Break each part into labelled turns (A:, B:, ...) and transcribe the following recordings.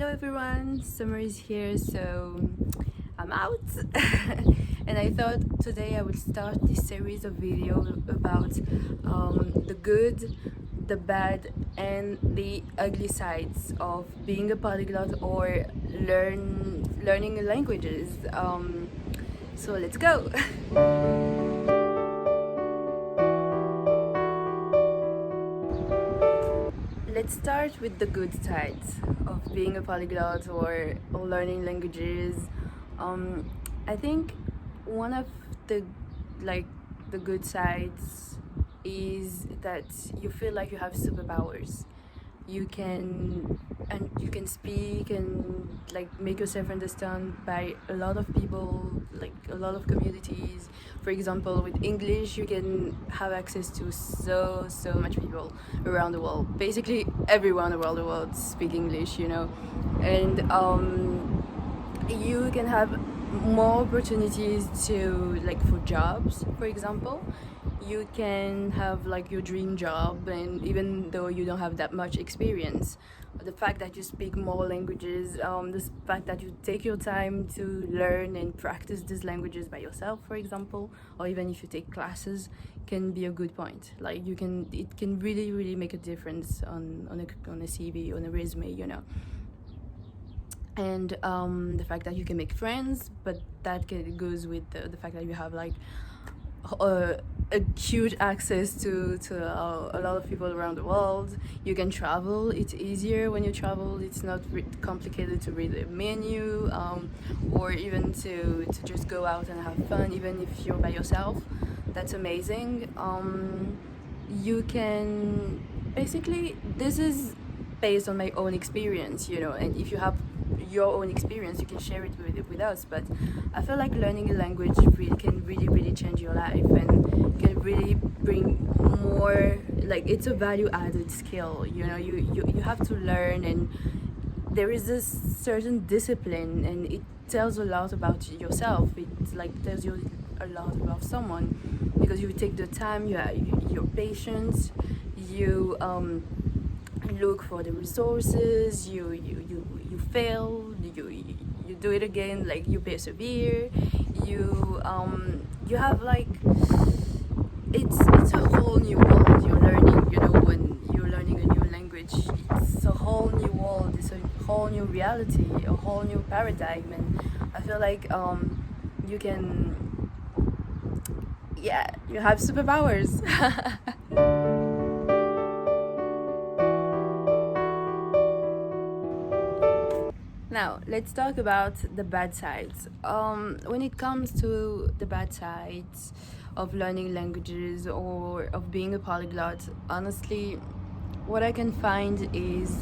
A: Hello everyone, summer is here, so I'm out. And I thought today I would start this series of videos about the good, the bad, and the ugly sides of being a polyglot or learning languages. So let's go. Let's start with the good sides of being a polyglot or learning languages. I think one of the the good sides is that you feel like you have superpowers. You can speak and make yourself understand by a lot of people, like a lot of communities. For example, with English you can have access to so much people around the world. Basically everyone around the world speak English, and you can have more opportunities to, for jobs. For example, you can have your dream job, and even though you don't have that much experience, the fact that you speak more languages, the fact that you take your time to learn and practice these languages by yourself, for example, or even if you take classes, can be a good point. It can really make a difference on a CV, on a resume. And the fact that you can make friends, but that goes with the fact that you have a huge access to a lot of people around the world. You can travel. It's easier when you travel. It's not complicated to read a menu, or even to just go out and have fun, even if you're by yourself. That's amazing. You can basically, this is based on my own experience, and if you have your own experience you can share it with us. But I feel like learning a language can really change your life and can really bring more, it's a value added skill. You have to learn, and there is this certain discipline, and it tells a lot about yourself. It tells you a lot about someone, because you take the time, you're patient, you look for the resources, you fail, you do it again, you persevere, you have it's a whole new world you're learning. When you're learning a new language, it's a whole new world, it's a whole new reality, a whole new paradigm. And I feel like you can, you have superpowers. Now, let's talk about the bad sides. When it comes to the bad sides of learning languages or of being a polyglot, honestly, what I can find is,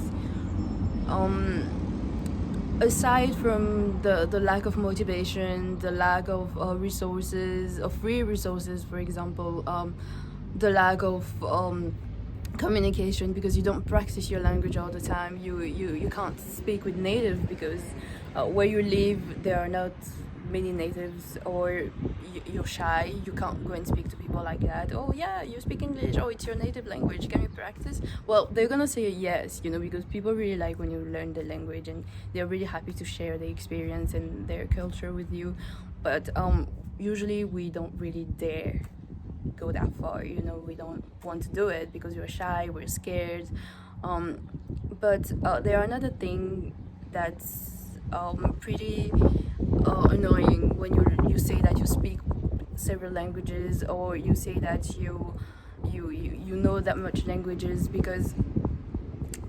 A: aside from the lack of motivation, the lack of resources, of free resources, for example, the lack of communication, because you don't practice your language all the time. You can't speak with natives because where you live there are not many natives, or you're shy, you can't go and speak to people like that. Oh yeah, you speak English, oh it's your native language, can we practice? Well, they're gonna say yes, because people really like when you learn the language, and they're really happy to share their experience and their culture with you. But usually we don't really dare go that far. We don't want to do it because we're shy, we're scared. But there are another thing that's pretty annoying when you say that you speak several languages, or you say that you know that much languages, because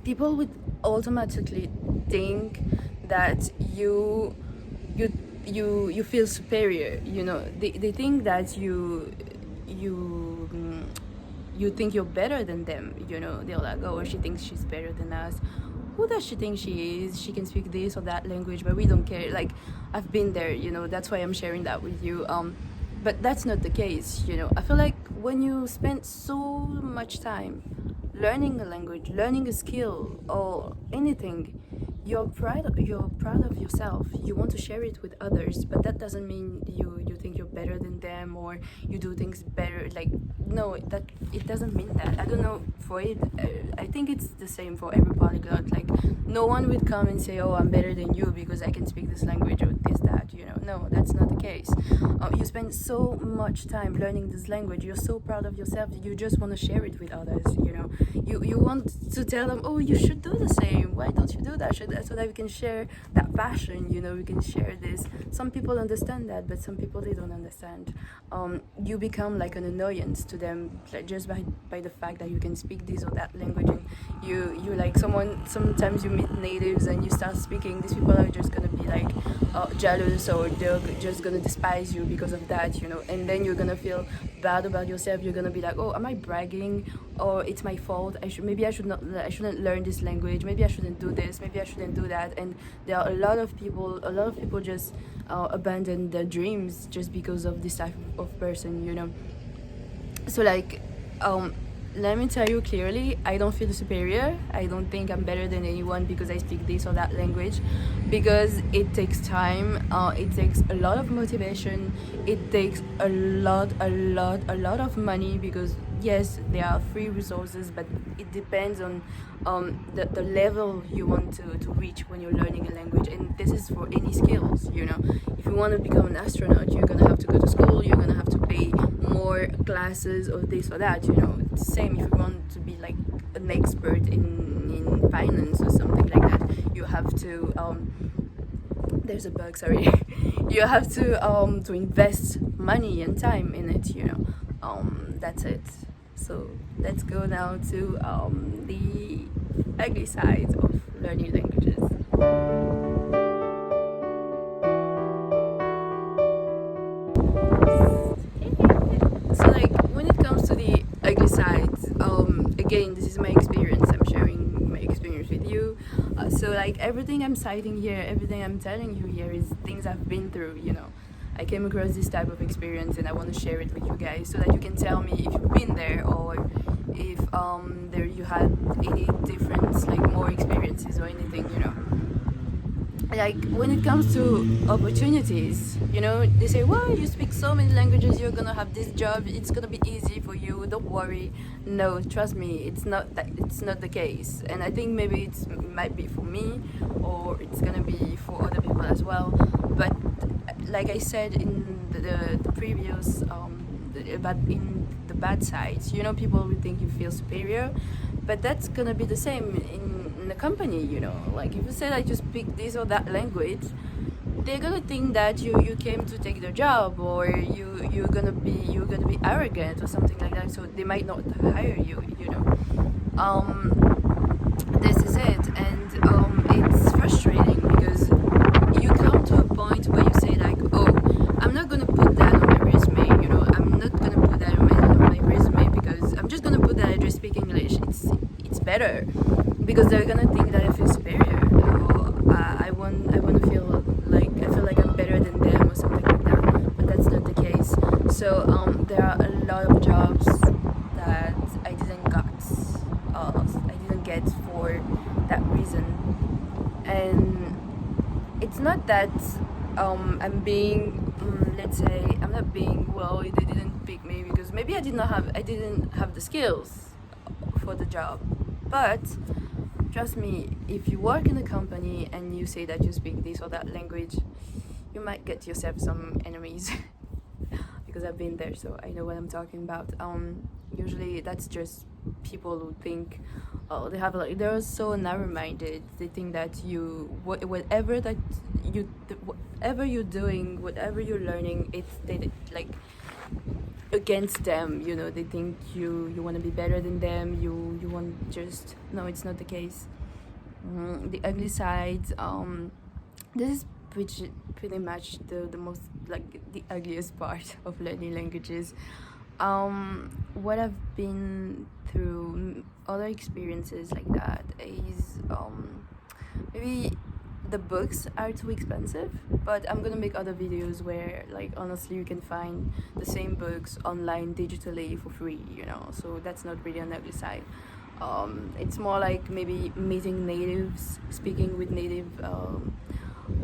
A: people would automatically think that you feel superior. They think that you think you're better than them. They're like, oh, she thinks she's better than us. Who does she think she is? She can speak this or that language, but we don't care. I've been there, that's why I'm sharing that with you. But that's not the case. I feel like when you spend so much time learning a language, learning a skill, or anything, you're proud of yourself. You want to share it with others, but that doesn't mean you think you're better than them, or you do things better. Like, no, that it doesn't mean that. I don't know, for it, I think it's the same for every polyglot. Like, no one would come and say, oh, I'm better than you because I can speak this language or this, that, no, that's not the case. You spend so much time learning this language, you're so proud of yourself, you just want to share it with others. You want to tell them, oh, you should do the same, why don't you do that? So that we can share that passion, we can share this. Some people understand that, but some people, they don't understand. You become like an annoyance to them, like, just by the fact that you can speak this or that language, and you like sometimes you meet natives and you start speaking, these people are just gonna be like jealous, or they're just gonna despise you because of that, and then you're gonna feel bad about yourself. You're gonna be like, oh, am I bragging, or it's my fault? I shouldn't learn this language, maybe I shouldn't do this, maybe I shouldn't do that. And there are a lot of people just abandon their dreams just because of this type of person. So like, let me tell you clearly, I don't feel superior. I don't think I'm better than anyone because I speak this or that language, because it takes time, it takes a lot of motivation, it takes a lot of money, because yes, there are free resources, but it depends on the level you want to reach when you're learning a language. And this is for any skills. If you want to become an astronaut, you're gonna have to go to school, you're gonna have to pay more classes or this or that. It's the same if you want to be like an expert in finance or something like that. You have to there's a bug, sorry. You have to invest money and time in it. That's it. So let's go now to the ugly side of learning languages. So like, when it comes to the ugly sides, again, this is my experience, I'm sharing my experience with you. So like, everything I'm citing here, everything I'm telling you here is things I've been through. I came across this type of experience and I want to share it with you guys, so that you can tell me if you've been there, or if there you had any different, like, more experiences or anything. Like, when it comes to opportunities, they say, well, you speak so many languages, you're gonna have this job, it's gonna be easy for you, don't worry. No, trust me, it's not the case. And I think maybe it might be for me, or it's gonna be for other people as well. But like I said in the previous about in the bad sides, people will think you feel superior, but that's gonna be the same in the company. Like, if you say that you speak this or that language, they're gonna think that you came to take their job, or you're gonna be arrogant or something like that, so they might not hire you. This is it. And it's frustrating, because you come to a point where you say like, oh, I'm not gonna put that on my resume. I'm not gonna put that on my resume, because I'm just gonna put that I just speak English. It's better, because they're gonna think that I feel superior, or I want to feel like I'm better than them or something like that. But that's not the case. So there are a lot of jobs that I didn't get for that reason. And it's not that I'm being, let's say, I'm not being, well, they didn't pick me because maybe I didn't have the skills for the job. But trust me, if you work in a company and you say that you speak this or that language, you might get yourself some enemies. Because I've been there, so I know what I'm talking about. Usually that's just people who think, oh, they're so narrow-minded. They think that whatever you're doing, whatever you're learning, they like against them. They think you want to be better than them. You want just, no, it's not the case. The ugly side. This is pretty much the most, like, the ugliest part of learning languages. What I've been through, other experiences like that is maybe the books are too expensive, but I'm gonna make other videos where, like, honestly, you can find the same books online digitally for free, so that's not really an ugly side. It's more like maybe meeting natives, speaking with native.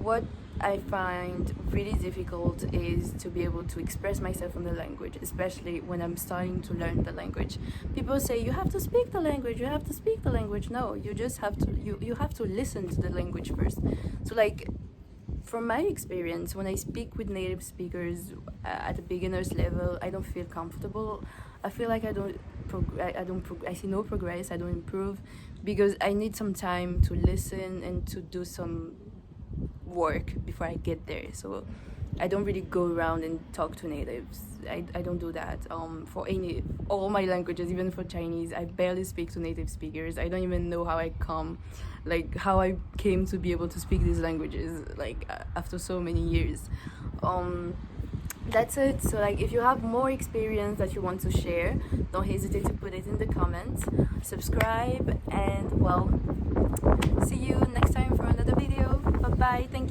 A: What I find really difficult is to be able to express myself in the language, especially when I'm starting to learn the language. People say you have to speak the language, you have to speak the language. No, you just have to you have to listen to the language first. So like from my experience, when I speak with native speakers at a beginner's level, I don't feel comfortable. I feel like I see no progress. I don't improve because I need some time to listen and to do some work before I get there. So I don't really go around and talk to natives. I don't do that. For all my languages, even for Chinese, I barely speak to native speakers. I don't even know how I came to be able to speak these languages after so many years. That's it. So like if you have more experience that you want to share, don't hesitate to put it in the comments. Subscribe, and well, see you next time for another video. Bye bye. Thank you.